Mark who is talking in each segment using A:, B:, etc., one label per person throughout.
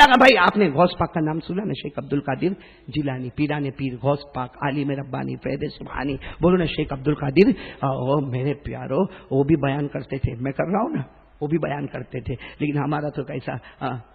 A: کہا بھائی آپ نے غوث پاک کا نام سنا نا، شیخ عبد القادر جیلانی، پیران پیر غوث پاک عالم ربانی فیض سبحانی، بولو نا شیخ عبد القادر میرے پیارو وہ بھی بیان کرتے تھے، میں کر رہا ہوں نا، وہ بھی بیان کرتے تھے، لیکن ہمارا تو کیسا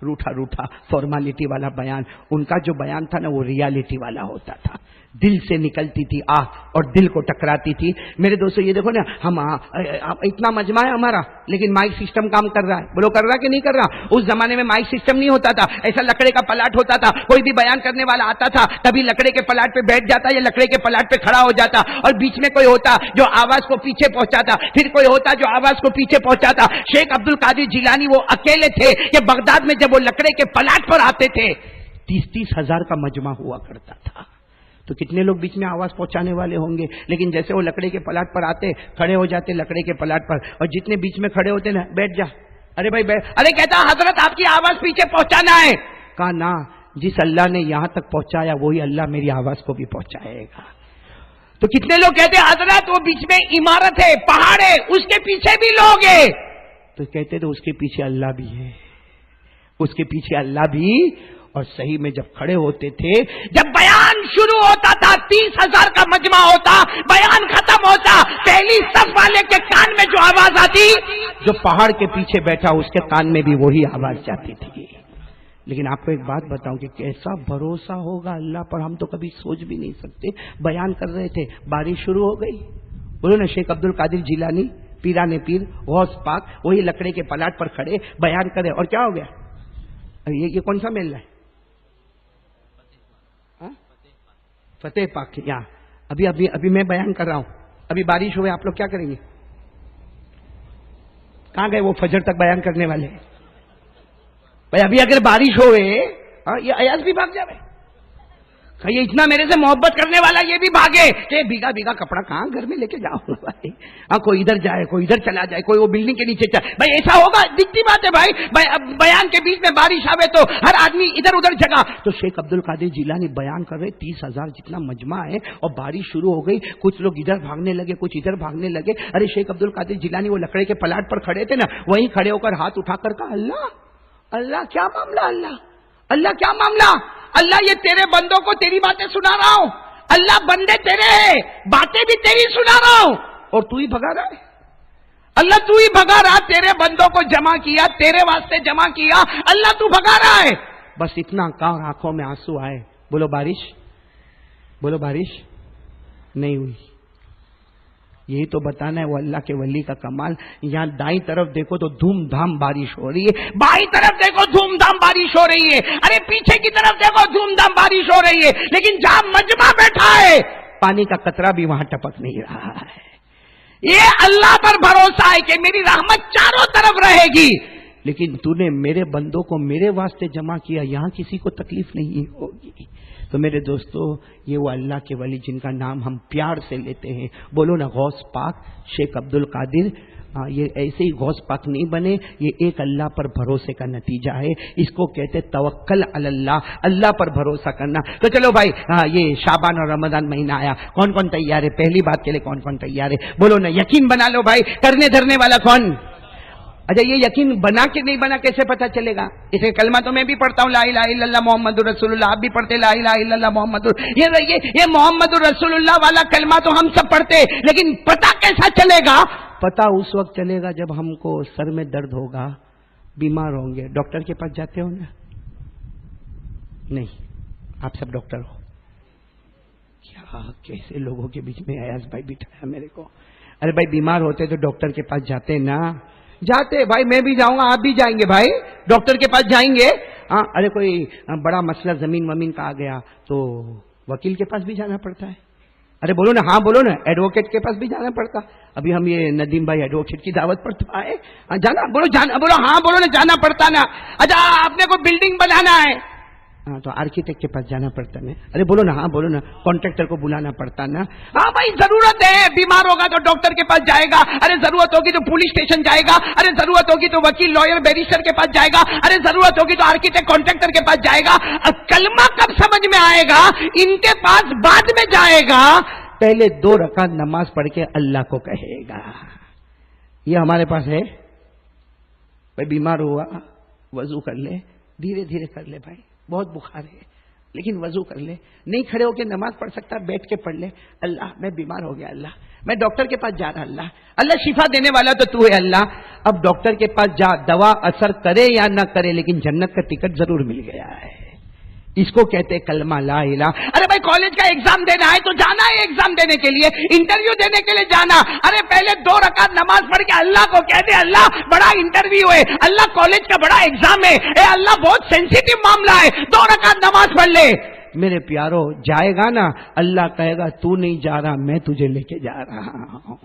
A: روٹھا فارمالٹی والا بیان، ان کا جو بیان تھا نا وہ ریالٹی والا ہوتا تھا، دل سے نکلتی تھی اور دل کو ٹکراتی تھی۔ میرے دوستو یہ دیکھو نا، ہم اتنا مجمع ہے ہمارا، لیکن مائک سسٹم کام کر رہا ہے، بولو کر رہا کہ نہیں کر رہا؟ اس زمانے میں مائک سسٹم نہیں ہوتا تھا، ایسا لکڑے کا پلاٹ ہوتا تھا، کوئی بھی بیان کرنے والا آتا تھا تبھی لکڑے کے پلاٹ پہ بیٹھ جاتا یا لکڑے کے پلاٹ پہ کھڑا ہو جاتا، اور بیچ میں کوئی ہوتا جو آواز کو پیچھے پہنچاتا، پھر کوئی ہوتا جو آواز کو پیچھے پہنچاتا۔ شیخ عبد القادر جیلانی وہ اکیلے تھے کہ بغداد میں جب وہ لکڑے کے پلاٹ پر آتے تھے 30-30 ہزار کا مجمع ہوا کرتا تھا، تو کتنے لوگ بیچ میں آواز پہنچانے والے ہوں گے؟ لیکن جیسے وہ لکڑے کے پلاٹ پر آتے، کھڑے ہو جاتے لکڑے کے پلاٹ پر، اور جتنے بیچ میں کھڑے ہوتے نا، بیٹھ جا، ارے بھائی بیٹھ، ارے کہتا حضرت آپ کی آواز پیچھے پہنچانا ہے، کہا نا، جس اللہ نے یہاں تک پہنچایا وہی اللہ میری آواز کو بھی پہنچائے گا۔ تو کتنے لوگ کہتے حضرت وہ بیچ میں عمارت ہے، پہاڑ ہے، اس کے پیچھے بھی لوگ ہیں، تو کہتے تھے اس کے پیچھے اللہ بھی ہے، اس کے پیچھے اللہ بھی۔ اور صحیح میں جب کھڑے ہوتے تھے، جب بیان شروع ہوتا تھا 30 ہزار کا مجمع ہوتا، بیان ختم ہوتا، پہلی صف والے کے کان میں جو آواز آتی، جو پہاڑ کے پیچھے بیٹھا اس کے کان میں بھی وہی آواز جاتی تھی۔ لیکن آپ کو ایک بات بتاؤں کہ کیسا بھروسہ ہوگا اللہ پر، ہم تو کبھی سوچ بھی نہیں سکتے۔ بیان کر رہے تھے، بارش شروع ہو گئی، بولو نا شیخ عبد القادر جیلانی پیران پیر غوث پاک وہی لکڑے کے پلاٹ پر کھڑے بیان کرے، اور کیا ہو گیا؟ یہ کون سا میلہ ہے؟ فتح پاک یہاں ابھی میں بیان کر رہا ہوں، ابھی بارش ہوئے، آپ لوگ کیا کریں گے؟ کہاں گئے وہ فجر تک بیان کرنے والے؟ بھائی ابھی اگر بارش ہوئے، یہ ایاز بھی بھاگ جائے، یہ اتنا میرے سے محبت کرنے والا یہ بھی بھاگے کہ بھیگا کپڑا کہاں گھر میں لے کے جاؤ بھائی، کوئی ادھر جائے، کوئی ادھر چلا جائے، کوئی وہ بلڈنگ کے نیچے چلا، بھائی ایسا ہوگا؟ دکھتی بات ہے بھائی، بیان کے بیچ میں بارش آوے تو ہر آدمی ادھر ادھر جگہ۔ تو شیخ عبد القادر جیلانی بیان کر رہے، 30 ہزار جتنا مجمع ہے، اور بارش شروع ہو گئی، کچھ لوگ ادھر بھاگنے لگے، کچھ ادھر بھاگنے لگے۔ ارے شیخ عبد القادر جیلانی وہ لکڑے کے پلاٹ پر کھڑے تھے نا، وہیں کھڑے ہو کر ہاتھ اٹھا کر کہا اللہ کیا معاملہ، اللہ کیا معاملہ، اللہ یہ تیرے بندوں کو تیری باتیں سنا رہا ہوں، اللہ بندے تیرے ہیں، باتیں بھی تیری سنا رہا ہوں، اور تو ہی بھگا رہا ہے، اللہ تو ہی بھگا رہا، تیرے بندوں کو جمع کیا، تیرے واسطے جمع کیا، اللہ تو بھگا رہا ہے۔ بس اتنا کہا، آنکھوں میں آنسو آئے۔ بولو بارش نہیں ہوئی۔ یہی تو بتانا ہے وہ اللہ کے ولی کا کمال۔ یہاں دائیں طرف دیکھو تو دھوم دھام بارش ہو رہی ہے، بائیں طرف دیکھو دھوم دھام بارش ہو رہی ہے، ارے پیچھے کی طرف دیکھو دھوم دھام بارش ہو رہی ہے، لیکن جہاں مجمع بیٹھا ہے پانی کا قطرہ بھی وہاں ٹپک نہیں رہا ہے۔ یہ اللہ پر بھروسہ ہے کہ میری رحمت چاروں طرف رہے گی، لیکن تو نے میرے بندوں کو میرے واسطے جمع کیا، یہاں کسی کو تکلیف نہیں ہوگی۔ تو میرے دوستو، یہ وہ اللہ کے ولی جن کا نام ہم پیار سے لیتے ہیں، بولو نا غوث پاک شیخ عبد القادر۔ یہ ایسے ہی غوث پاک نہیں بنے، یہ ایک اللہ پر بھروسے کا نتیجہ ہے، اس کو کہتے توکل علی اللہ، اللہ پر بھروسہ کرنا۔ تو چلو بھائی، یہ شعبان اور رمضان مہینہ آیا، کون کون تیار ہے؟ پہلی بات کے لیے کون کون تیار ہے؟ بولو نا، یقین بنا لو بھائی، کرنے دھرنے والا کون؟ اچھا، یہ یقین بنا کہ نہیں بنا کیسے پتا چلے گا؟ اسے کلمہ تو میں بھی پڑھتا ہوں، لا الہ الا اللہ محمد رسول اللہ، آپ بھی پڑھتے لا الہ الا اللہ محمد، یہ محمد رسول اللہ والا کلمہ تو ہم سب پڑھتے، لیکن پتا کیسا چلے گا؟ پتا اس وقت چلے گا جب ہم کو سر میں درد ہوگا، بیمار ہوں گے، ڈاکٹر کے پاس جاتے ہو نا؟ نہیں، آپ سب ڈاکٹر ہو کیا؟ کیسے لوگوں کے بیچ میں ایاز بھائی بٹھایا میرے کو۔ ارے بھائی بیمار ہوتے تو ڈاکٹر کے پاس جاتے نا؟ جاتے بھائی، میں بھی جاؤں گا، آپ بھی جائیں گے بھائی، ڈاکٹر کے پاس جائیں گے۔ ارے کوئی بڑا مسئلہ زمین ومین کا آ گیا تو وکیل کے پاس بھی جانا پڑتا ہے۔ ارے بولو نا، ہاں بولو نا، ایڈوکیٹ کے پاس بھی جانا پڑتا۔ ابھی ہم یہ ندیم بھائی ایڈوکیٹ کی دعوت پر تو آئے، جانا بولو ہاں بولو نا، جانا پڑتا نا۔ اچھا، آپ نے کوئی بلڈنگ بنانا ہے تو آرکیٹیکٹ کے پاس جانا پڑتا نا۔ ارے بولو نا، ہاں بولو نا، کانٹریکٹر کو بلانا پڑتا نا۔ ہاں بھائی، ضرورت ہے، بیمار ہوگا تو ڈاکٹر کے پاس جائے گا، ارے ضرورت ہوگی تو پولیس اسٹیشن جائے گا، ارے ضرورت ہوگی تو وکیل لائر بیریسٹر کے پاس جائے گا، ارے ضرورت ہوگی تو آرکیٹیکٹ کانٹریکٹر کے پاس جائے گا۔ کلمہ کب سمجھ میں آئے گا؟ ان کے پاس بعد میں جائے گا، پہلے 2 رکعت نماز پڑھ کے اللہ کو کہے گا۔ یہ ہمارے پاس ہے؟ بھائی بیمار ہوا، وضو کر لے، دھیرے دھیرے کر لے بھائی، بہت بخار ہے لیکن وضو کر لے، نہیں کھڑے ہو کے نماز پڑھ سکتا بیٹھ کے پڑھ لے، اللہ میں بیمار ہو گیا، اللہ میں ڈاکٹر کے پاس جا رہا، اللہ شفا دینے والا تو تو ہے اللہ، اب ڈاکٹر کے پاس جا، دوا اثر کرے یا نہ کرے لیکن جنت کا ٹکٹ ضرور مل گیا ہے، اس کو کہتے کلمہ لا الہ۔ ارے بھائی کالج کا ایگزام دینا ہے تو جانا ہے ایگزام دینے کے لیے، انٹرویو دینے کے لیے جانا، ارے پہلے 2 رکعت نماز پڑھ کے اللہ کو کہتے اللہ بڑا انٹرویو ہے، اللہ کالج کا بڑا ایگزام ہے، اے اللہ بہت سینسیٹیو معاملہ ہے، 2 رکعت نماز پڑھ لے۔ میرے پیارو جائے گا نا، اللہ کہے گا تو نہیں جا رہا، میں تجھے لے کے جا رہا ہوں،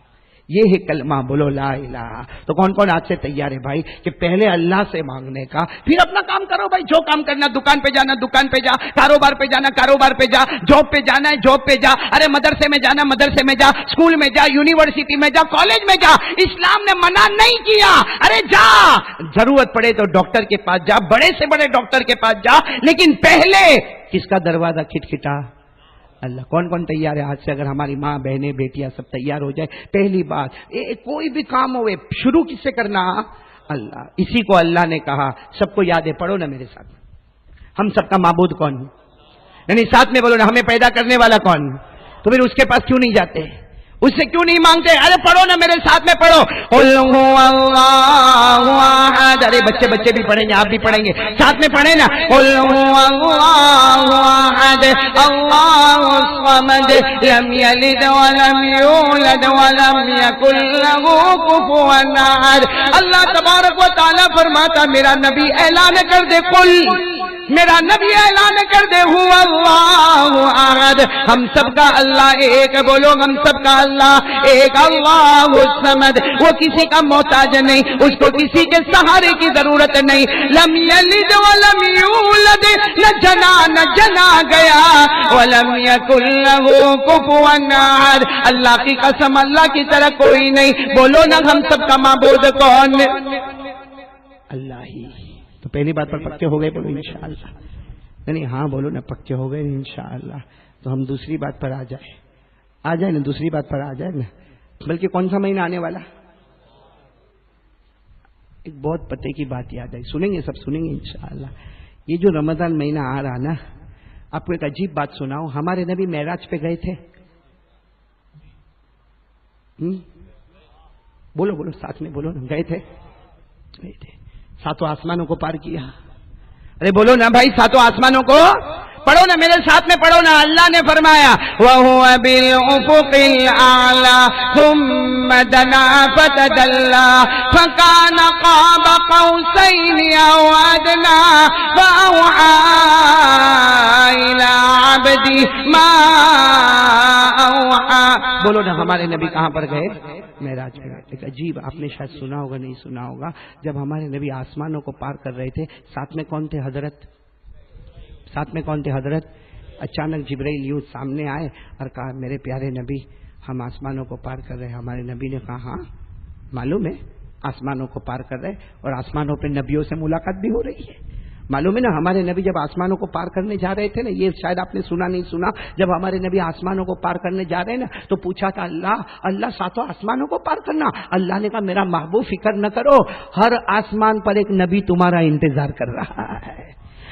A: یہ ہے کلمہ، بولو لا الہ۔ تو کون کون آج سے تیار ہے بھائی کہ پہلے اللہ سے مانگنے کا، پھر اپنا کام کرو بھائی، جو کام کرنا، دکان پہ جانا دکان پہ جا، کاروبار پہ جانا کاروبار پہ جا، جاب پہ جانا ہے جاب پہ جا، ارے مدرسے میں جانا مدرسے میں جا، اسکول میں جا، یونیورسٹی میں جا، کالج میں جا، اسلام نے منع نہیں کیا، ارے جا، ضرورت پڑے تو ڈاکٹر کے پاس جا، بڑے سے بڑے ڈاکٹر کے پاس جا، لیکن پہلے کس کا دروازہ کھٹکھٹا؟ اللہ۔ کون کون تیار ہے آج سے؟ اگر ہماری ماں بہنیں بیٹیاں سب تیار ہو جائے، پہلی بات کوئی بھی کام ہوئے شروع کس سے کرنا؟ اللہ۔ اسی کو اللہ نے کہا، سب کو یاد ہے، پڑھو نا میرے ساتھ، ہم سب کا معبود کون؟ یعنی ساتھ میں بولو نا، ہمیں پیدا کرنے والا کون؟ تو پھر اس کے پاس کیوں نہیں جاتے؟ اس سے کیوں نہیں مانگتے؟ ارے پڑھو نا میرے ساتھ میں، پڑھو قل هو اللہ احد۔ ارے بچے بھی پڑھیں گے، آپ بھی پڑھیں گے، ساتھ میں پڑھیں نا، قل هو اللہ احد اللہ الصمد لم یلد ولم یولد ولم یکن له کفوا احد۔ اللہ تبارک و تعالیٰ فرماتا میرا نبی اعلان کر دے، قل، میرا نبی اعلان کر دے، هو اللہ احد، ہم سب کا اللہ ایک، بولو ہم سب کا اللہ ایک، اللہ الصمد، وہ کسی کا محتاج نہیں، اس کو کسی کے سہارے کی ضرورت نہیں، لم یلد ولم یولد، نہ جنا گیا، ولم یکن له کفوا احد، اللہ کی قسم اللہ کی طرح کوئی نہیں، بولو نا ہم سب کا معبود کون؟ اللہ ہی۔ تو پہلی بات پر پکے ہو گئے، بولو انشاءاللہ، نہیں ہاں بولو نا پکے ہو گئے انشاءاللہ۔ تو ہم دوسری بات پر آ جائے نا، دوسری بات پر آ جائے نا، بلکہ کون سا مہینہ آنے والا؟ ایک بہت پتے کی بات یاد آئی، سنیں گے، سب سنیں گے انشاءاللہ۔ یہ جو رمضان مہینہ آ رہا نا، آپ کو ایک عجیب بات سناؤں، ہمارے نبی معراج پہ گئے تھے، بولو ساتھ میں بولو نا، گئے تھے، ساتوں آسمانوں کو پار کیا، ارے بولو نا بھائی، ساتوں آسمانوں کو، پڑھو نا میرے ساتھ میں، پڑھو نا، اللہ نے فرمایا وَهُوَ بِالْأُفُقِ الْأَعْلَى ثُمَّ دَنَا فَتَدَلَّى فَكَانَ قَابَ قَوْسَيْنِ أَوْ أَدْنَى فَأَوْحَى إِلَىٰ عَبْدِهِ مَا أَوْحَى۔ بولو نا ہمارے نبی کہاں پر گئے؟ معراج پہ گئے۔ ایک عجیب، آپ نے شاید سنا ہوگا نہیں سنا ہوگا، جب ہمارے نبی آسمانوں کو پار کر رہے تھے، ساتھ میں کون تھے حضرت؟ ساتھ میں کون تھے حضرت؟ اچانک جبرائیل یوں سامنے آئے اور کہا میرے پیارے نبی ہم آسمانوں کو پار کر رہے ہیں۔ ہمارے نبی نے کہا ہاں معلوم ہے، آسمانوں کو پار کر رہے، اور آسمانوں پہ نبیوں سے ملاقات بھی ہو رہی ہے، معلوم ہے نا۔ ہمارے نبی جب آسمانوں کو پار کرنے جا رہے تھے نا، یہ شاید آپ نے سنا نہیں سنا، جب ہمارے نبی آسمانوں کو پار کرنے جا رہے ہیں نا، تو پوچھا تھا اللہ ساتوں آسمانوں کو پار کرنا؟ اللہ نے کہا میرا محبوب فکر نہ کرو، ہر آسمان پر ایک نبی تمہارا انتظار کر رہا ہے،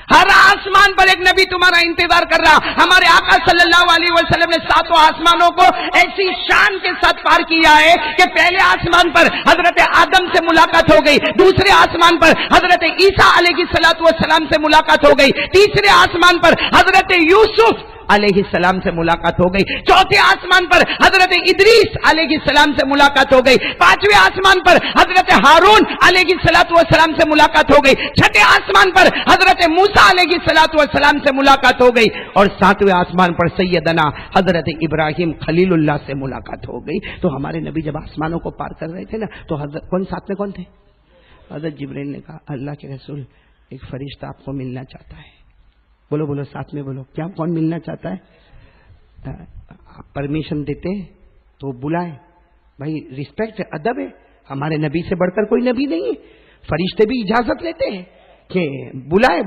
A: ہر آسمان پر ایک نبی تمہارا انتظار کر رہا۔ ہمارے آقا صلی اللہ علیہ وسلم نے ساتوں آسمانوں کو ایسی شان کے ساتھ پار کیا ہے کہ پہلے آسمان پر حضرت آدم سے ملاقات ہو گئی، دوسرے آسمان پر حضرت عیسیٰ علیہ السلام سے ملاقات ہو گئی، تیسرے آسمان پر حضرت یوسف علیہ السلام سے ملاقات ہو گئی، چوتھے آسمان پر حضرت ادریس علیہ السلام سے ملاقات ہو گئی، پانچویں آسمان پر حضرت ہارون علیہ السلام سے ملاقات ہو گئی، چھٹے آسمان پر حضرت موسیٰ علیہ السلام سے ملاقات ہو گئی، اور ساتویں آسمان پر سیدنا حضرت ابراہیم خلیل اللہ سے ملاقات ہو گئی۔ تو ہمارے نبی جب آسمانوں کو پار کر رہے تھے نا، تو حضرت کون ساتھ میں کون تھے؟ حضرت جبرائیل نے کہا اللہ کے رسول ایک فرشتہ آپ کو ملنا چاہتا ہے۔ بولو ساتھ میں بولو، کیا کون ملنا چاہتا ہے؟ پرمیشن دیتے تو بلائے، بھائی رسپیکٹ ہے، ادب ہے، ہمارے نبی سے بڑھ کر کوئی نبی نہیں ہے، فرشتے بھی اجازت لیتے ہیں کہ بلائے۔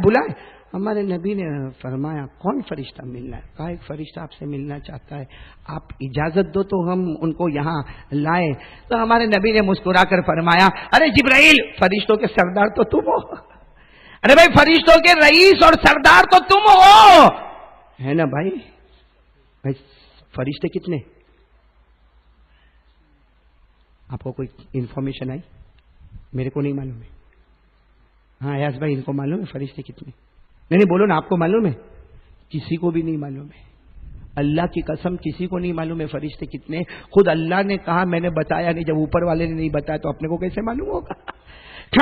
A: ہمارے نبی نے فرمایا کون فرشتہ ملنا ہے؟ کہا ایک فرشتہ آپ سے ملنا چاہتا ہے، آپ اجازت دو تو ہم ان کو یہاں لائیں۔ تو ہمارے نبی نے مسکرا کر فرمایا ارے جبرائیل، فرشتوں کے سردار تو تم ہو، ارے بھائی فرشتوں کے رئیس اور سردار تو تم ہو، ہے نا بھائی؟ فرشتے کتنے؟ آپ کو کوئی انفارمیشن آئی؟ میرے کو نہیں معلوم ہے. ہاں ایاز بھائی ان کو معلوم ہے فرشتے کتنے؟ نہیں بولو نا، آپ کو معلوم ہے؟ کسی کو بھی نہیں معلوم ہے. اللہ کی قسم کسی کو نہیں معلوم ہے فرشتے کتنے. خود اللہ نے کہا میں نے بتایا نہیں. جب اوپر والے نے نہیں بتایا تو اپنے کو کیسے معلوم ہوگا؟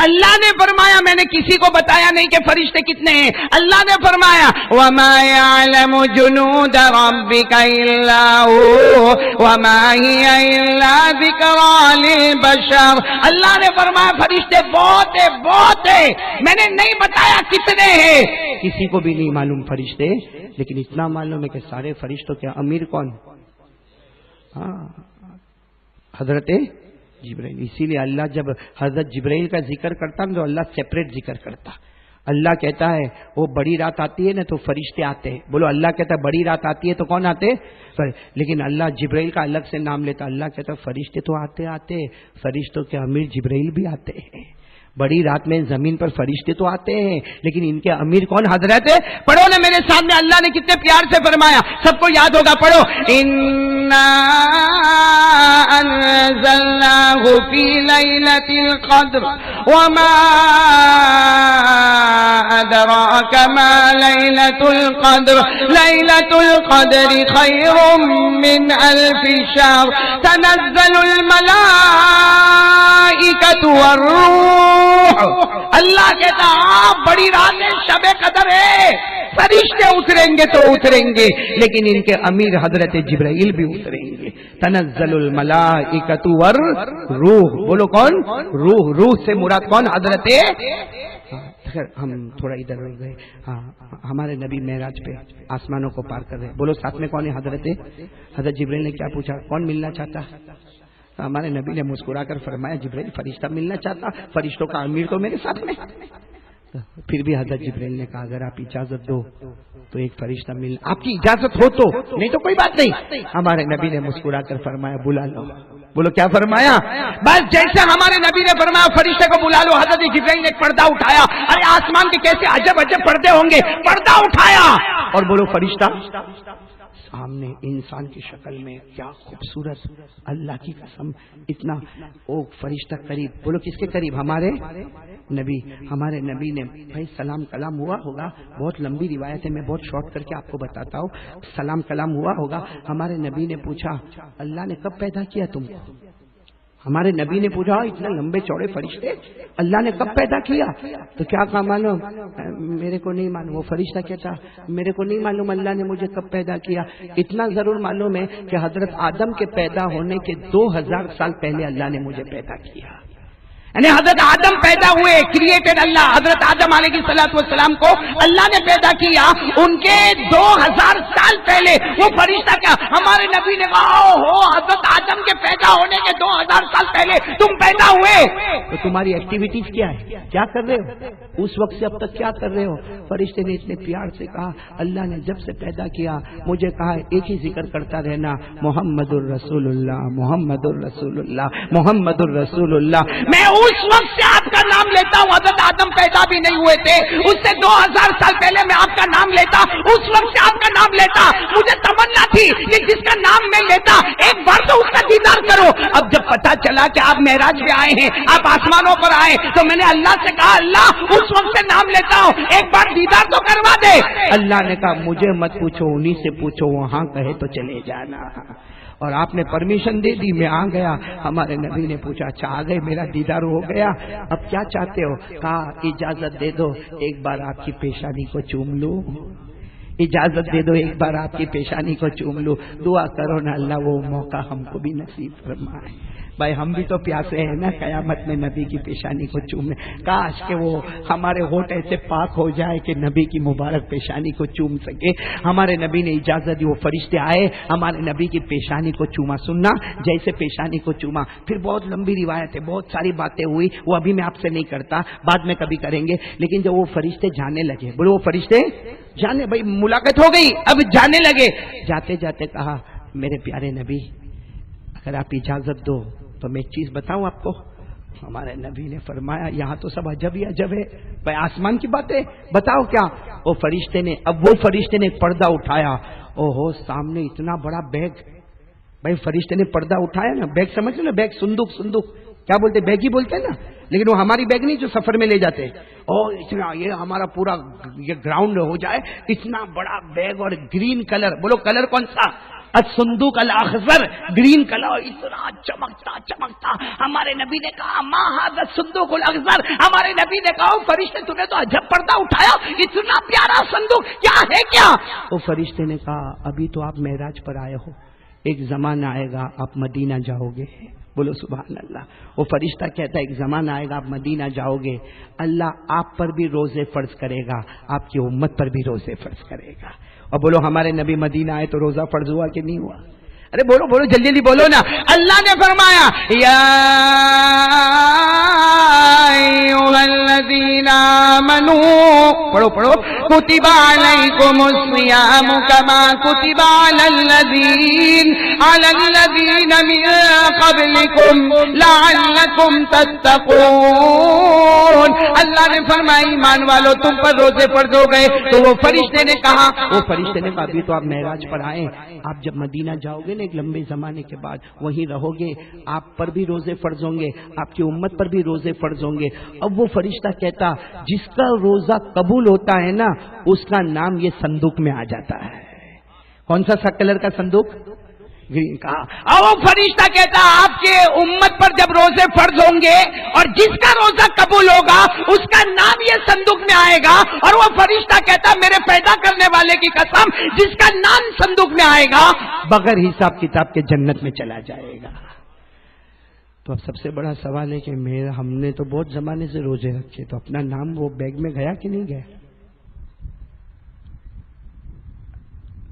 A: اللہ نے فرمایا میں نے کسی کو بتایا نہیں کہ فرشتے کتنے ہیں. اللہ نے فرمایا وَمَا يَعْلَمُ جُنُودَ رَبِّكَ إِلَّا هُوَ وَمَا هِيَ إِلَّا ذِكْرَىٰ لِلْبَشَرِ. اللہ نے فرمایا فرشتے بہت ہے، بہت ہے، میں نے نہیں بتایا کتنے ہیں. کسی کو بھی نہیں معلوم فرشتے، لیکن اتنا معلوم ہے کہ سارے فرشتوں کے امیر کون؟ ہاں حضرت جبرائیل. اسی لیے اللہ جب حضرت جبرائیل کا ذکر کرتا تو اللہ سیپریٹ ذکر کرتا. اللہ کہتا ہے وہ بڑی رات آتی ہے نا تو فرشتے آتے ہیں. بولو اللہ کہتا ہے بڑی رات آتی ہے تو کون آتے؟ لیکن اللہ جبرائیل کا الگ سے نام لیتا. اللہ کہتا ہے فرشتے تو آتے آتے، فرشتوں کے امیر جبرائیل بھی آتے ہیں. بڑی رات میں زمین پر فرشتے تو آتے ہیں، لیکن ان کے امیر کون؟ حضرت. پڑھو نا میرے سامنے اللہ نے کتنے پیار سے فرمایا، سب کو یاد ہوگا. پڑھو اِنَّا أَنزَلْنَاهُ فِي لَيْلَةِ الْقَدْرِ وَمَا أَدْرَاكَ مَا لَيْلَةُ الْقَدْرِ لَيْلَةُ الْقَدْرِ خَيْرٌ مِّنْ أَلْفِ شَهْرٍ تَنَزَّلُ الْمَلَائِكَةُ وَالرُّوحُ. اللہ کہتا آپ بڑی رات میں شب قدر ہے، فرشتے اتریں گے تو اتریں گے، لیکن ان کے امیر حضرت جبرائیل بھی اتریں گے. تنزل الملائکۃ والروح. بولو کون؟ روح. روح سے مراد کون؟ حضرت. ہم تھوڑا ادھر ہو گئے. ہاں ہمارے نبی معراج پہ آسمانوں کو پار کر رہے. بولو ساتھ میں کون ہے؟ حضرت جبرائیل نے کیا پوچھا؟ کون ملنا چاہتا؟ ہمارے نبی نے مسکرا کر فرمایا جبرائیل فرشتہ ملنا چاہتا، فرشتوں کا امیر تو میرے ساتھ میں. پھر بھی حضرت جبرائیل نے کہا اگر آپ اجازت دو تو ایک فرشتہ مل، آپ کی اجازت ہو تو، نہیں تو کوئی بات نہیں. ہمارے نبی نے مسکرا کر فرمایا بلا لو. بولو کیا فرمایا؟ بس جیسے ہمارے نبی نے فرمایا فرشتے کو بلا لو، حضرت جبرائیل نے پردہ اٹھایا. ارے آسمان کے کیسے عجب عجب پردے ہوں گے. پردہ اٹھایا اور بولو فرشتہ سامنے انسان کی شکل میں. کیا خوبصورت، اللہ کی قسم اتنا. او فرشتہ قریب. بولو کس کے قریب؟ ہمارے نبی. ہمارے نبی نے بھائی سلام کلام ہوا ہوگا، بہت لمبی روایت ہے، میں بہت شارٹ کر کے آپ کو بتاتا ہوں. سلام کلام ہوا ہوگا. ہمارے نبی نے پوچھا اللہ نے کب پیدا کیا تم کو؟ ہمارے نبی نے پوچھا اتنے لمبے چوڑے فرشتے اللہ نے کب پیدا کیا؟ تو کیا کہا معلوم؟ میرے کو نہیں معلوم. وہ فرشتہ کہتا میرے کو نہیں معلوم اللہ نے مجھے کب پیدا کیا. اتنا ضرور معلوم ہے کہ حضرت آدم کے پیدا ہونے کے 2000 سال پہلے اللہ نے مجھے پیدا کیا. یعنی حضرت آدم پیدا ہوئے، کریٹڈ اللہ. حضرت آدم علیہ السلام کو اللہ نے پیدا کیا. ان کے 2000 سال پہلے وہ فرشتہ کیا ہمارے نبی نے کہا ہو حضرت آدم کے پیدا ہونے کے 2000 سال پہلے تم پیدا ہوئے تو تمہاری ایکٹیویٹیز کیا ہے؟ کیا کر رہے ہو اس وقت سے اب تک؟ کیا کر رہے ہو؟ فرشتے نے اتنے پیار سے کہا اللہ نے جب سے پیدا کیا مجھے کہا ایک ہی ذکر کرتا رہنا محمد الرسول اللہ، محمد الرسول اللہ، محمد الرسول اللہ. میں اس وقت سے آپ کا نام لیتا ہوں. حضرت آدم پیدا بھی نہیں ہوئے تھے، اس سے 2000 سال پہلے میں آپ کا نام لیتا، اس وقت سے آپ کا نام لیتا. مجھے تمنا تھی کہ جس کا نام میں لیتا ایک بار تو اس کا دیدار کرو. اب جب پتا چلا کہ آپ معراج پہ آئے ہیں، آپ آسمانوں پر آئے، تو میں نے اللہ سے کہا اللہ اس وقت سے نام لیتا ہوں، ایک بار دیدار تو کروا دے. اللہ نے کہا مجھے مت پوچھو، انہی سے پوچھو، وہاں کہے تو چلے جانا. اور آپ نے پرمیشن دے دی، میں آ گیا. ہمارے نبی نے پوچھا اچھا آ گئے، میرا دیدار ہو گیا، اب کیا چاہتے ہو؟ کہا اجازت دے دو ایک بار آپ کی پیشانی کو چوم لوں. اجازت دے دو ایک بار آپ کی پیشانی کو چوم لوں. دعا کرو نا اللہ وہ موقع ہم کو بھی نصیب فرمائے. بھائی ہم بھی تو پیاسے ہیں نا قیامت میں نبی کی پیشانی کو چومنے. کاش کہ وہ ہمارے ہونٹ ایسے پاک ہو جائے کہ نبی کی مبارک پیشانی کو چوم سکے. ہمارے نبی نے اجازت دی، وہ فرشتے آئے ہمارے نبی کی پیشانی کو چوما. سننا جیسے پیشانی کو چوما. پھر بہت لمبی روایت ہے، بہت ساری باتیں ہوئی، وہ ابھی میں آپ سے نہیں کرتا، بعد میں کبھی کریں گے. لیکن جب وہ فرشتے جانے لگے، بولو وہ فرشتے جانے، بھائی ملاقات ہو گئی اب جانے لگے. جاتے جاتے کہا میرے پیارے نبی اگر آپ اجازت دو تو میں ایک چیز بتاؤں آپ کو. ہمارے نبی نے فرمایا یہاں تو سب عجب ہی عجب ہے بھائی، آسمان کی بات ہے، بتاؤ کیا؟ وہ فرشتے نے پردہ اٹھایا، اوہو سامنے اتنا بڑا بیگ، بھائی فرشتے نے پردہ اٹھایا نا، بیگ سمجھ لو نا، بیگ صندوق کیا بولتے، بیگ ہی بولتے ہیں نا، لیکن وہ ہماری بیگ نہیں جو سفر میں لے جاتے، اور اتنا یہ ہمارا پورا یہ گراؤنڈ ہو جائے، اتنا بڑا بیگ اور گرین کلر، بولو کلر کون سا؟ الصندوق الاخضر، گرین کلر، اتنا چمکتا۔ ہمارے نبی نے کہا ما ھذا الصندوق الاخضر، ہمارے نبی نے کہا فرشتے تم نے تو عجب پردہ اٹھایا، اتنا پیارا صندوق کیا ہے کیا؟ وہ فرشتے نے کہا ابھی تو آپ معراج پر آئے ہو، ایک زمانہ آئے گا آپ مدینہ جاؤ گے، بولو سبحان اللہ۔ وہ فرشتہ کہتا ہے ایک زمانہ آئے گا آپ مدینہ جاؤ گے، اللہ آپ پر بھی روزے فرض کرے گا، آپ کی امت پر بھی روزے فرض کرے گا۔ اور بولو ہمارے نبی مدینہ آئے تو روزہ فرض ہوا کہ نہیں ہوا؟ ارے بولو جلدی بولو نا۔ اللہ نے فرمایا یا ایھا الذین آمنوا، پڑھو کتب علیکم الصیام کما کتب علی الذین من قبلکم لعلکم تتقون۔ اللہ نے فرمایا ایمان والو تم پر روزے فرض ہو گئے، تو وہ فرشتے نے کہا ابھی تو آپ معراج پر آئے، آپ جب مدینہ جاؤ گے نا ایک لمبے زمانے کے بعد وہیں رہو گے، آپ پر بھی روزے فرض ہوں گے، آپ کی امت پر بھی روزے فرض ہوں گے۔ اب وہ فرشتہ کہتا جس کا روزہ قبول ہوتا ہے نا اس کا نام یہ صندوق میں آ جاتا ہے۔ کون سا کلر کا صندوق؟ گرین کا۔ اور وہ فرشتہ کہتا آپ کے امت پر جب روزے فرض ہوں گے اور جس کا روزہ قبول ہوگا اس کا نام یہ صندوق میں آئے گا، اور وہ فرشتہ کہتا میرے پیدا کرنے والے کی قسم جس کا نام صندوق میں آئے گا بغیر حساب کتاب کے جنت میں چلا جائے گا۔ تو اب سب سے بڑا سوال ہے کہ ہم نے تو بہت زمانے سے روزے رکھے، تو اپنا نام وہ بیگ میں گیا کہ نہیں گیا؟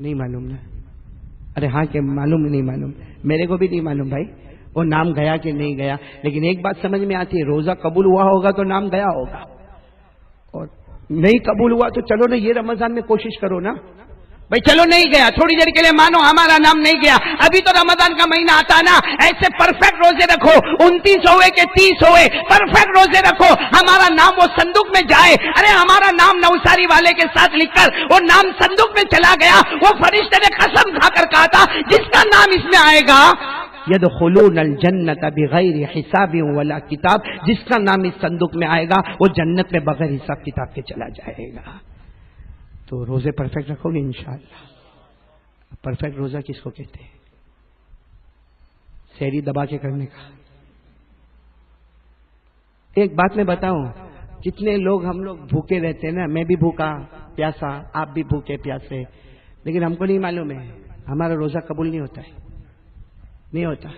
A: نہیں معلوم نا؟ ارے ہاں کہ معلوم نہیں معلوم، میرے کو بھی نہیں معلوم بھائی وہ نام گیا کہ نہیں گیا، لیکن ایک بات سمجھ میں آتی ہے روزہ قبول ہوا ہوگا تو نام گیا ہوگا، اور نہیں قبول ہوا تو چلو نا یہ رمضان میں کوشش کرو نا بھائی، چلو نہیں گیا تھوڑی دیر کے لیے مانو ہمارا نام نہیں گیا، ابھی تو رمضان کا مہینہ آتا نا، ایسے پرفیکٹ روزے رکھو، 29 ہوئے کہ 30 ہوئے پرفیکٹ روزے رکھو، ہمارا نام وہ صندوق میں جائے۔ ارے ہمارا نام نوساری والے کے ساتھ لکھ کر وہ نام صندوق میں چلا گیا، وہ فرشتے نے قسم کھا کر کہا تھا جس کا نام اس میں آئے گا یدخلون الجنت بغیر حساب ولا کتاب، جس کا نام اس صندوق میں آئے گا وہ جنت میں بغیر حساب کتاب کے چلا جائے گا۔ تو روزے پرفیکٹ رکھو گے انشاءاللہ۔ پرفیکٹ روزہ کس کو کہتے ہیں؟ سحری دبا کے کرنے کا۔ ایک بات میں بتاؤں، کتنے لوگ ہم لوگ بھوکے رہتے ہیں نا، میں بھی بھوکا پیاسا، آپ بھی بھوکے پیاسے، لیکن ہم کو نہیں معلوم ہے ہمارا روزہ قبول نہیں ہوتا ہے، نہیں ہوتا۔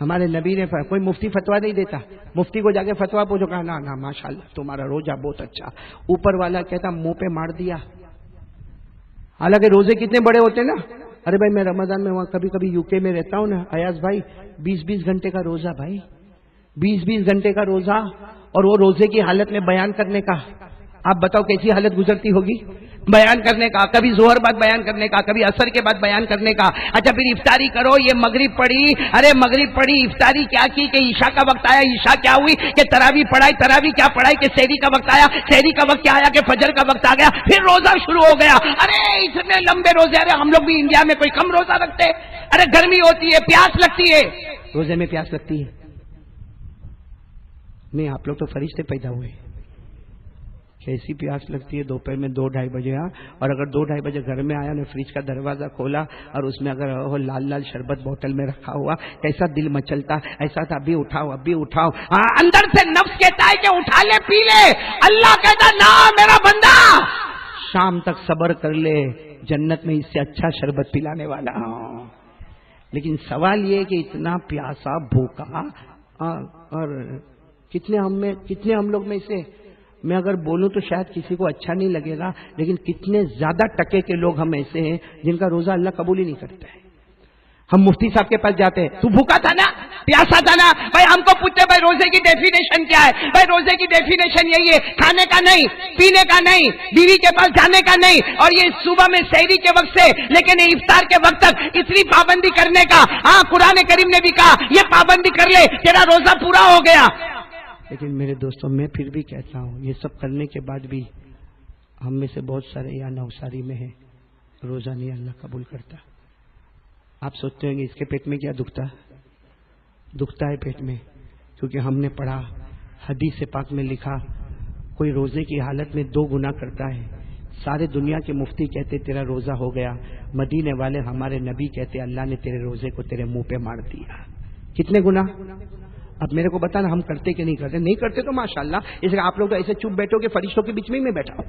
A: ہمارے نبی نے کوئی مفتی فتوا نہیں دیتا، مفتی کو جا کے فتوا پوچھو، کہا نا ماشاءاللہ تمہارا روزہ بہت اچھا، اوپر والا کہتا منہ پہ مار دیا۔ حالانکہ روزے کتنے بڑے ہوتے ہیں نا۔ ارے بھائی میں رمضان میں وہاں کبھی کبھی یو کے میں رہتا ہوں نا ایاز بھائی، 20 گھنٹے کا روزہ بھائی، 20 گھنٹے کا روزہ، اور وہ روزے کی حالت میں بیان کرنے کا، آپ بتاؤ کیسی حالت گزرتی ہوگی بیان کرنے کا، کبھی ظہر بعد بیان کرنے کا، کبھی عصر کے بعد بیان کرنے کا۔ اچھا پھر افطاری کرو، یہ مغرب پڑھی، ارے مغرب پڑھی، افطاری کیا کی کہ عشاء کا وقت آیا، عشاء کیا ہوئی کہ تراویح پڑھائی، تراویح کیا پڑھائی کہ سحری کا وقت آیا، سحری کا وقت کیا آیا کہ فجر کا وقت آ گیا، پھر روزہ شروع ہو گیا۔ ارے اتنے لمبے روزے، ارے ہم لوگ بھی انڈیا میں کوئی کم روزہ رکھتے؟ ارے گرمی ہوتی ہے، پیاس لگتی ہے، روزے میں پیاس لگتی ہے نہیں؟ آپ لوگ تو فرشتے پیدا ہوئے، کیسی پیاس لگتی ہے دوپہر میں 2-2:30 بجے، ہاں، اور اگر 2-2:30 بجے گھر میں آیا نا، فریج کا دروازہ کھولا اور اس میں اگر وہ لال شربت بوتل میں رکھا ہوا، کیسا دل مچلتا، ایسا تھا ابھی اٹھاؤ، ہاں اندر سے نفس کہتا ہے کہ اٹھا لے پی لے، اللہ کہتا نا میرا بندہ شام تک صبر کر لے، جنت میں اس سے اچھا شربت پلانے والا ہوں۔ لیکن سوال یہ کہ اتنا پیاسا بھوکا، اور کتنے ہم لوگ میں سے، میں اگر بولوں تو شاید کسی کو اچھا نہیں لگے گا، لیکن کتنے زیادہ ٹکے کے لوگ ہم ایسے ہیں جن کا روزہ اللہ قبول ہی نہیں کرتا ہے۔ ہم مفتی صاحب کے پاس جاتے ہیں، تو بھوکا تھا نا، پیاسا تھا نا، بھائی ہم کو پوچھتے بھائی روزے کی ڈیفینیشن کیا ہے؟ بھائی روزے کی ڈیفینیشن یہی ہے، کھانے کا نہیں، پینے کا نہیں، بیوی کے پاس جانے کا نہیں، اور یہ صبح میں سحری کے وقت سے لیکن افطار کے وقت تک اتنی پابندی کرنے کا۔ ہاں قرآن کریم نے بھی کہا یہ پابندی کر لے تیرا روزہ پورا ہو گیا۔ لیکن میرے دوستوں میں پھر بھی کہتا ہوں یہ سب کرنے کے بعد بھی ہم میں سے بہت سارے یا نوساری میں ہیں روزہ نہیں اللہ قبول کرتا. آپ سوچتے ہوں گے اس کے پیٹ میں کیا دکھتا ہے پیٹ میں, کیونکہ ہم نے پڑھا حدیث پاک میں لکھا کوئی روزے کی حالت میں 2 گناہ کرتا ہے. سارے دنیا کے مفتی کہتے تیرا روزہ ہو گیا, مدینے والے ہمارے نبی کہتے اللہ نے تیرے روزے کو تیرے منہ پہ مار دیا. کتنے گناہ؟ اب میرے کو بتانا ہم کرتے کہ نہیں کرتے؟ نہیں کرتے تو ماشاءاللہ, اس لیے آپ لوگ تو ایسے چپ بیٹھو کہ فرشتوں کے بیچ میں بیٹھا ہوں.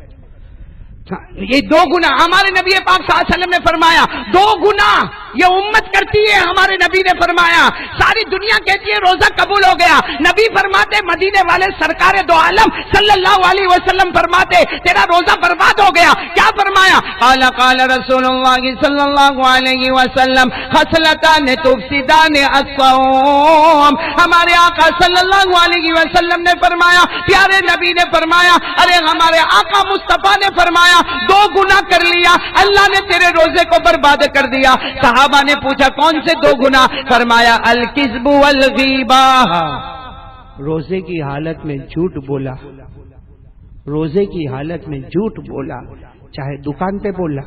A: یہ 2 گناہ ہمارے نبی پاک صلی اللہ علیہ وسلم نے فرمایا 2 گناہ یہ امت کرتی ہے. ہمارے نبی نے فرمایا ساری دنیا کہتی ہے روزہ قبول ہو گیا, نبی فرماتے مدینے والے سرکار دو عالم صلی اللہ علیہ وسلم فرماتے تیرا روزہ برباد ہو گیا. کیا فرمایا؟ قال رسول اللہ صلی اللہ علیہ وسلم خصلتان تفسدان الصوم. ہمارے آقا صلی اللہ علیہ وسلم نے فرمایا, پیارے نبی نے فرمایا, ارے ہمارے آقا مصطفیٰ نے فرمایا 2 گناہ کر لیا اللہ نے تیرے روزے کو برباد کر دیا. صحابہ نے پوچھا کون سے 2 گناہ؟ فرمایا الکذب والغیبہ. روزے کی حالت میں جھوٹ بولا, روزے کی حالت میں جھوٹ بولا, چاہے دکان پہ بولا,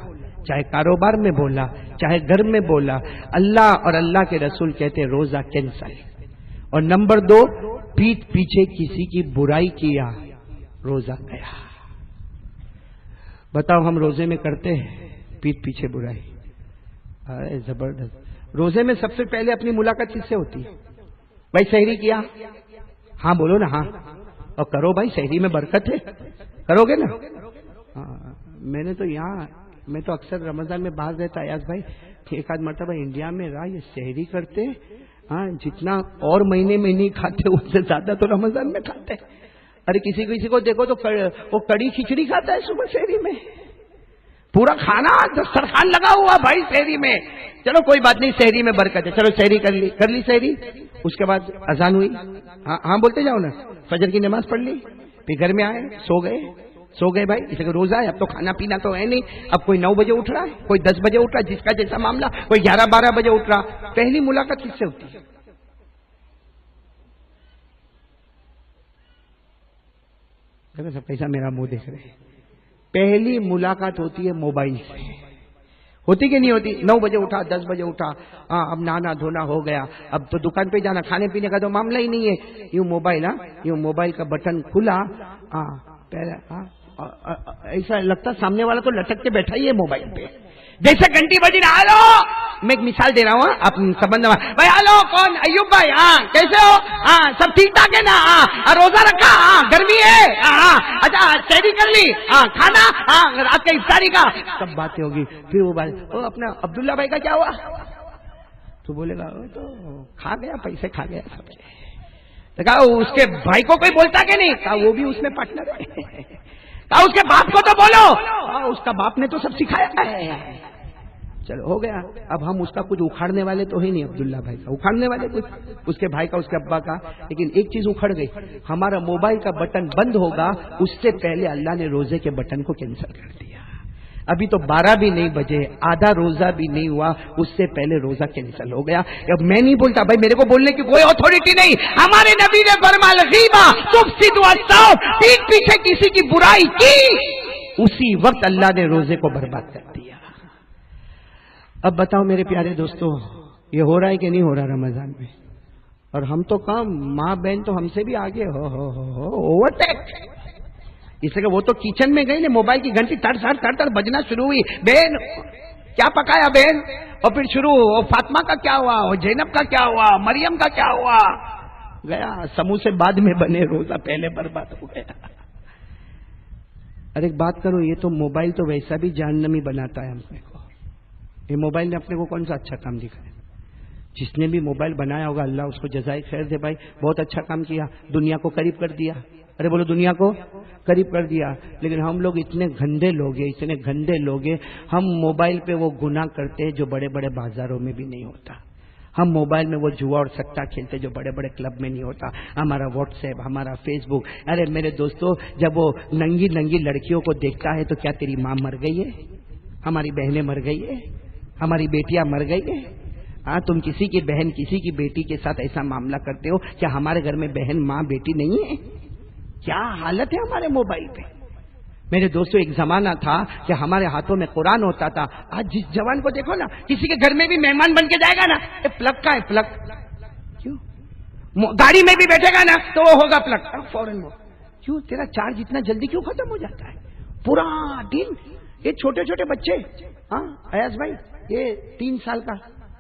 A: چاہے کاروبار میں بولا, چاہے گھر میں بولا. اللہ اور اللہ کے رسول کہتے روزہ کینسل. اور نمبر 2 پیٹھ پیچھے کسی کی برائی کیا, روزہ گیا. بتاؤ ہم روزے میں کرتے ہیں پیٹھ پیچھے برائی؟ ارے زبردست. روزے میں سب سے پہلے اپنی ملاقات کس سے ہوتی ہے؟ بھائی سحری کیا؟ ہاں بولو نا, ہاں. اور کرو بھائی, سحری میں برکت ہے, کرو گے نا؟ میں نے تو میں تو اکثر رمضان میں باہر رہتا ایاز بھائی, ایک آدھ مرتبہ انڈیا میں رہا, یہ سحری کرتے ہاں جتنا اور مہینے میں نہیں کھاتے اس سے زیادہ تو رمضان میں کھاتے. ارے کسی کو دیکھو تو وہ کڑی کھچڑی کھاتا ہے صبح سحری میں, پورا کھانا دسترخوان لگا ہوا بھائی سحری میں. چلو کوئی بات نہیں, سحری میں برکت ہے, چلو سحری کر لی سحری. اس کے بعد اذان ہوئی, ہاں بولتے جاؤ نا, فجر کی نماز پڑھ لی, پھر گھر میں آئے, سو گئے بھائی. اس لیے روزہ ہے, اب تو کھانا پینا تو ہے نہیں. اب کوئی 9 بجے اٹھ رہا ہے, کوئی 10 بجے اٹھ رہا ہے, جس کا جیسا معاملہ, کوئی 11-12 بجے اٹھ رہا. پہلی ملاقات کس سے ہوتی ہے؟ سب پیسہ میرا منہ دیکھ رہے ہیں. پہلی ملاقات ہوتی ہے موبائل سے. ہوتی کہ نہیں ہوتی؟ 9 بجے اٹھا, 10 بجے اٹھا, ہاں اب نہانا دھونا ہو گیا, اب تو دکان پہ جانا, کھانے پینے کا تو معاملہ ہی نہیں ہے. یوں موبائل کا بٹن کھلا, ایسا لگتا سامنے والا تو لٹک کے بیٹھا ہی ہے موبائل پہ, جیسے گھنٹی بجی نا. ہلو, میں ایک مثال دے رہا ہوں, آپ سمجھ بھائی. ہلو کون؟ ایوب بھائی, ہاں کیسے ہو؟ ہاں سب ٹھیک ٹھاک ہے نا؟ ہاں روزہ رکھا؟ ہاں گرمی ہے؟ ہاں اچھا سحری کر لی؟ ہاں کھانا؟ ہاں رات کا افطاری کا؟ سب باتیں ہوگی. پھر وہ بات اپنا عبداللہ بھائی کا کیا ہوا؟ تو بولے گا تو کھا گیا, پیسے کھا گیا سب. کہا اس کے بھائی کو کوئی بولتا کہ نہیں؟ کہا وہ بھی اس میں پارٹنر ہے. کہا اس کے باپ کو تو بولو, اس کا باپ نے تو سب سکھایا ہے. چلو ہو گیا. اب ہم اس کا کچھ اکھاڑنے والے تو ہی نہیں, عبداللہ بھائی کا اکھاڑنے والے کچھ, اس کے بھائی کا, اس کے ابا کا. لیکن ایک چیز اکھڑ گئی, ہمارا موبائل کا بٹن بند ہوگا اس سے پہلے اللہ نے روزے کے بٹن کو کینسل کر دیا. ابھی تو 12 بھی نہیں بجے, آدھا روزہ بھی نہیں ہوا, اس سے پہلے روزہ کینسل ہو گیا. اب میں نہیں بولتا بھائی, میرے کو بولنے کی کوئی اتھارٹی نہیں. ہمارے نبی نے فرمایا غیبہ تفسد الصوم, پیٹھ پیچھے کسی کی برائی کی, اسی وقت اللہ نے روزے کو برباد کر دیا. اب بتاؤ میرے پیارے دوستو, یہ ہو رہا ہے کہ نہیں ہو رہا رمضان میں؟ اور ہم تو کام, ماں بہن تو ہم سے بھی آگے ہو اوورٹیک. اس لیے وہ تو کچن میں گئی نا, موبائل کی گھنٹی تڑ بجنا شروع ہوئی. بہن کیا پکایا بہن؟ اور پھر شروع, فاطمہ کا کیا ہوا, زینب کا کیا ہوا, مریم کا کیا ہوا, گیا سموسے بعد میں بنے, روزہ پہلے برباد ہو گیا. ارے ایک بات کرو, یہ تو موبائل تو ویسا بھی جہنمی بناتا ہے ہم کو. یہ موبائل نے اپنے کو کون سا اچھا کام دکھایا؟ جس نے بھی موبائل بنایا ہوگا اللہ اس کو جزائے خیر دے بھائی, بہت اچھا کام کیا, دنیا کو قریب کر دیا. ارے بولو, دنیا کو قریب کر دیا. لیکن ہم لوگ اتنے گندے لوگ ہیں, ہم موبائل پہ وہ گناہ کرتے ہیں جو بڑے بڑے بازاروں میں بھی نہیں ہوتا. ہم موبائل میں وہ جوا اور سٹا کھیلتے جو بڑے بڑے کلب میں نہیں ہوتا. ہمارا واٹس ایپ, ہمارا فیس بک. ارے میرے دوستو, جب وہ ننگی لڑکیوں کو دیکھتا ہے تو کیا تیری ماں مر گئی ہے, ہماری بہنیں مر گئی ہے, ہماری بیٹیاں مر گئی ہیں, ہاں تم کسی کی بہن کسی کی بیٹی کے ساتھ ایسا معاملہ کرتے ہو کیا ہمارے گھر میں بہن ماں بیٹی نہیں ہے؟ کیا حالت ہے ہمارے موبائل پہ. میرے دوستو ایک زمانہ تھا کہ ہمارے ہاتھوں میں قرآن ہوتا تھا. آج جس جوان کو دیکھو نا کسی کے گھر میں بھی مہمان بن کے جائے گا نا پلگ کا ہے پلگ. کیوں؟ گاڑی میں بھی بیٹھے گا نا تو وہ ہوگا پلگ فوراً. وہ کیوں؟ تیرا چارج اتنا جلدی کیوں ختم ہو جاتا ہے؟ پورا دن یہ چھوٹے چھوٹے بچے. ہاں ایاز بھائی یہ 3 سال کا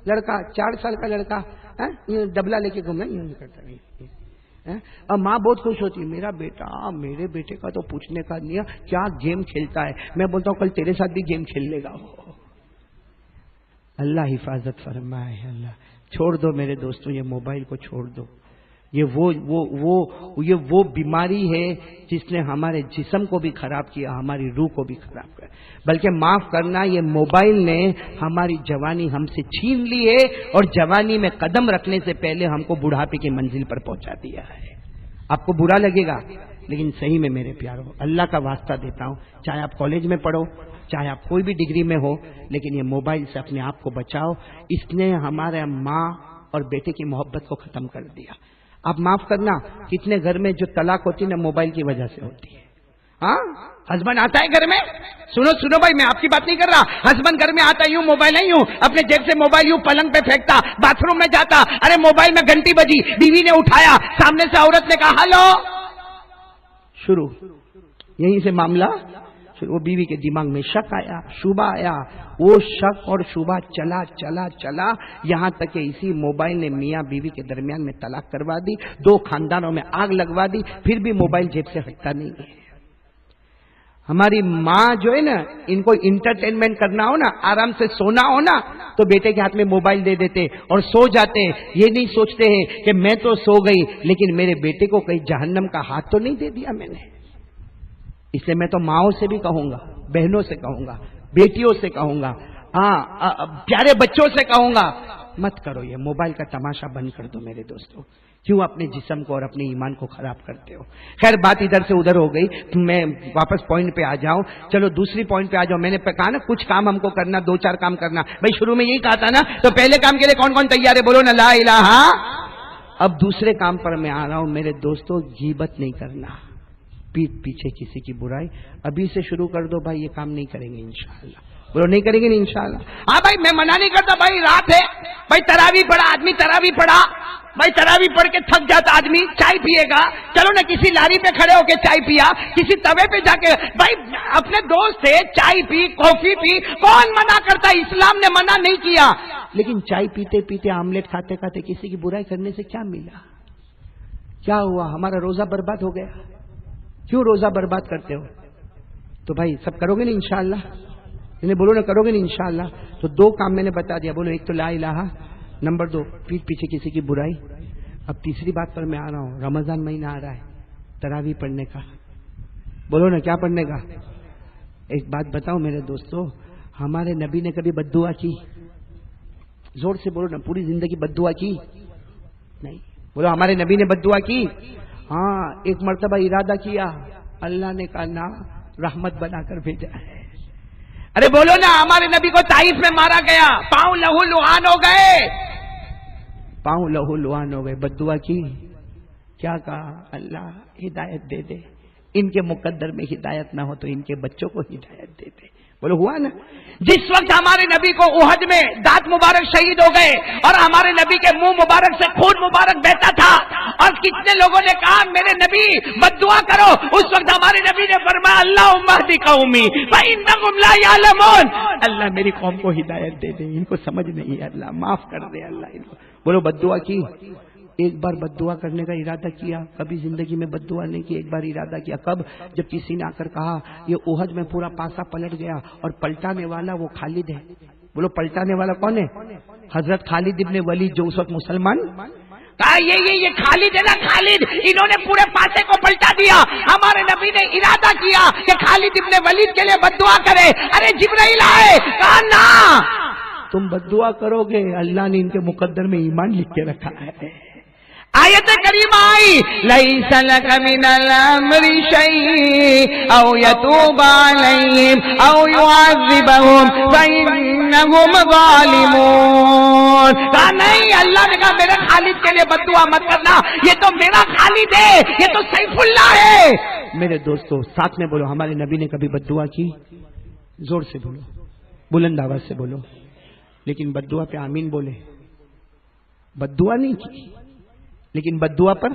A: لڑکا 4 سال کا لڑکا ڈبلا لے کے گھومنا یوں نہیں کرتا نہیں. اور ماں بہت خوش ہوتی ہے میرا بیٹا. میرے بیٹے کا تو پوچھنے کا نہیں ہے کیا گیم کھیلتا ہے. میں بولتا ہوں کل تیرے ساتھ بھی گیم کھیل لے گا. اللہ حفاظت فرمائے. اللہ چھوڑ دو میرے دوستوں یہ موبائل کو چھوڑ دو. یہ وہ بیماری ہے جس نے ہمارے جسم کو بھی خراب کیا ہماری روح کو بھی خراب کیا. بلکہ معاف کرنا یہ موبائل نے ہماری جوانی ہم سے چھین لی ہے اور جوانی میں قدم رکھنے سے پہلے ہم کو بڑھاپے کی منزل پر پہنچا دیا ہے. آپ کو برا لگے گا لیکن صحیح میں میرے پیارو اللہ کا واسطہ دیتا ہوں چاہے آپ کالج میں پڑھو چاہے آپ کوئی بھی ڈگری میں ہو لیکن یہ موبائل سے اپنے آپ کو بچاؤ. اس نے ہمارے ماں اور بیٹے کی محبت کو ختم کر دیا. آپ معاف کرنا کتنے گھر میں جو طلاق ہوتی ہے نا موبائل کی وجہ سے ہوتی ہے. ہاں ہسبینڈ آتا ہے گھر میں سنو بھائی میں آپ کی بات نہیں کر رہا. ہسبینڈ گھر میں آتا یوں موبائل نہیں ہوں اپنے جیب سے موبائل یوں پلنگ پہ پھینکتا باتھ روم میں جاتا ارے موبائل میں گھنٹی بجی بیوی نے اٹھایا سامنے سے عورت نے کہا ہلو شروع یہیں سے معاملہ. پھر وہ بیوی کے دماغ میں شک آیا شبہ آیا. وہ شک اور شبہ چلا چلا چلا یہاں تک کہ اسی موبائل نے میاں بیوی کے درمیان میں طلاق کروا دی. 2 خاندانوں میں آگ لگوا دی. پھر بھی موبائل جیب سے ہٹتا نہیں ہے. ہماری ماں جو ہے نا ان کو انٹرٹینمنٹ کرنا ہو نا آرام سے سونا ہو نا تو بیٹے کے ہاتھ میں موبائل دے دیتے اور سو جاتے. یہ نہیں سوچتے ہیں کہ میں تو سو گئی لیکن میرے بیٹے کو کہیں جہنم کا ہاتھ تو نہیں دے دیا میں نے. اس لیے میں تو ماؤں سے بھی کہوں گا بہنوں سے کہوں گا بیٹیوں سے کہوں گا پیارے بچوں سے کہوں گا مت کرو یہ موبائل کا تماشا بند کر دو میرے دوستوں. کیوں اپنے جسم کو اور اپنے ایمان کو خراب کرتے ہو؟ خیر بات ادھر سے ادھر ہو گئی. میں واپس پوائنٹ پہ آ جاؤں. چلو دوسری پوائنٹ پہ آ جاؤ. میں نے کہا نا کچھ کام ہم کو کرنا 2-4 کام کرنا. بھائی شروع میں یہی کہا تھا نا تو پہلے کام کے لیے کون کون تیار ہے بولو نا لا الہ. اب دوسرے کام پر میں آ رہا ہوں میرے دوستوں. غیبت نہیں کرنا پیٹھ پیچھے کسی کی برائی. ابھی سے شروع کر دو بھائی یہ کام نہیں کریں گے انشاءاللہ. بولو نہیں کریں گے نہیں انشاءاللہ. ہاں بھائی میں منع نہیں کرتا بھائی رات ہے بھائی تراویح پڑھا آدمی تراویح پڑھا بھائی تراویح پڑھ کے تھک جاتا آدمی چائے پیے گا. چلو نا کسی لاری پہ کھڑے ہو کے چائے پیا کسی توے پہ جا کے بھائی اپنے دوست سے چائے پی کافی پی. کون منع کرتا؟ اسلام نے منع نہیں کیا. لیکن چائے پیتے پیتے آملیٹ کھاتے کھاتے کسی کی برائی کرنے سے کیا ملا؟ کیا ہوا؟ ہمارا روزہ برباد ہو گیا. کیوں روزہ برباد کرتے ہو؟ تو بھائی سب کرو گے نا انشاءاللہ. انہیں بولو نا کرو گے نا انشاءاللہ. تو 2 کام میں نے بتا دیا. بولو ایک تو لا الہ. نمبر 2 پیٹھ پیچھے کسی کی برائی. اب تیسری بات پر میں آ رہا ہوں. رمضان مہینہ آ رہا ہے تراویح پڑھنے کا. بولو نا کیا پڑھنے کا؟ ایک بات بتاؤ میرے دوستو ہمارے نبی نے کبھی بد دعا کی؟ زور سے بولو نا. پوری زندگی بد دعا کی نہیں؟ بولو ہمارے نبی نے بد دعا کی؟ ہاں ایک مرتبہ ارادہ کیا اللہ نے کہا نا رحمت بنا کر بھیجا ہے. ارے بولو نا ہمارے نبی کو طائف میں مارا گیا پاؤں لہو لہان ہو گئے. پاؤں لہو لہان ہو گئے. بد دعا کی؟ کیا کہا اللہ ہدایت دے دے. ان کے مقدر میں ہدایت نہ ہو تو ان کے بچوں کو ہدایت دے دے. بولو ہوا نا. جس وقت ہمارے نبی کو احد میں دانت مبارک شہید ہو گئے اور ہمارے نبی کے منہ مبارک سے خون مبارک بہتا تھا اور کتنے لوگوں نے کہا میرے نبی بد دعا کرو. اس وقت ہمارے نبی نے فرمایا اللہم اہد قومی فانہم لا یعلمون. اللہ میری قوم کو ہدایت دے دے ان کو سمجھ نہیں ہے. اللہ معاف کر دے اللہ ان کو. بولو بد دعا کی؟ ایک بار بد دعا کرنے کا ارادہ کیا. کبھی زندگی میں بد دعا نہیں کی. ایک بار ارادہ کیا. کب؟ جب کسی نے آ کر کہا یہ احد میں پورا پاسا پلٹ گیا اور پلٹانے والا وہ خالد ہے. بولو پلٹانے والا کون ہے؟ حضرت خالد ابن ولید جو اس وقت مسلمان. کہا یہ خالد ہے نا خالد انہوں نے پورے پاسے کو پلٹا دیا. ہمارے نبی نے ارادہ کیا کہ خالد ابن ولید کے لیے بد دعا کرے. ارے جبرائیل آئے کہا نا تم بد دعا کرو گے اللہ نے ان کے مقدر میں ایمان لکھ کے رکھا ہے. آیت کریمہ آئی لیس لک من الامر شیء او یتوب علیہم او یعذبہم فانہم ظالمون. کہا نہیں، اللہ نے کہا میرے خالد کے لیے بد دعا مت کرنا، یہ تو میرا خالد ہے، یہ تو سیف اللہ ہے. میرے دوستو ساتھ میں بولو، ہمارے نبی نے کبھی بد دعا کی؟ زور سے بولو، بلند آواز سے بولو، لیکن بد دعا پہ آمین بولے. بد دعا نہیں کی، لیکن بد دعا پر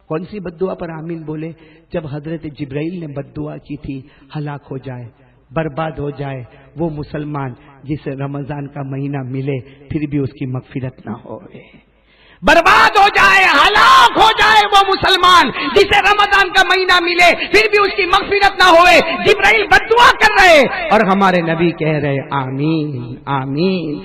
A: کون سی بد دعا پر آمین بولے؟ جب حضرت جبرائیل نے بد دعا کی تھی ہلاک ہو جائے، برباد ہو جائے وہ مسلمان جسے رمضان کا مہینہ ملے پھر بھی اس کی مغفرت نہ ہوئے. برباد ہو جائے، ہلاک ہو جائے وہ مسلمان جسے رمضان کا مہینہ ملے پھر بھی اس کی مغفرت نہ ہوئے. جبرائیل بد دعا کر رہے اور ہمارے نبی کہہ رہے آمین آمین.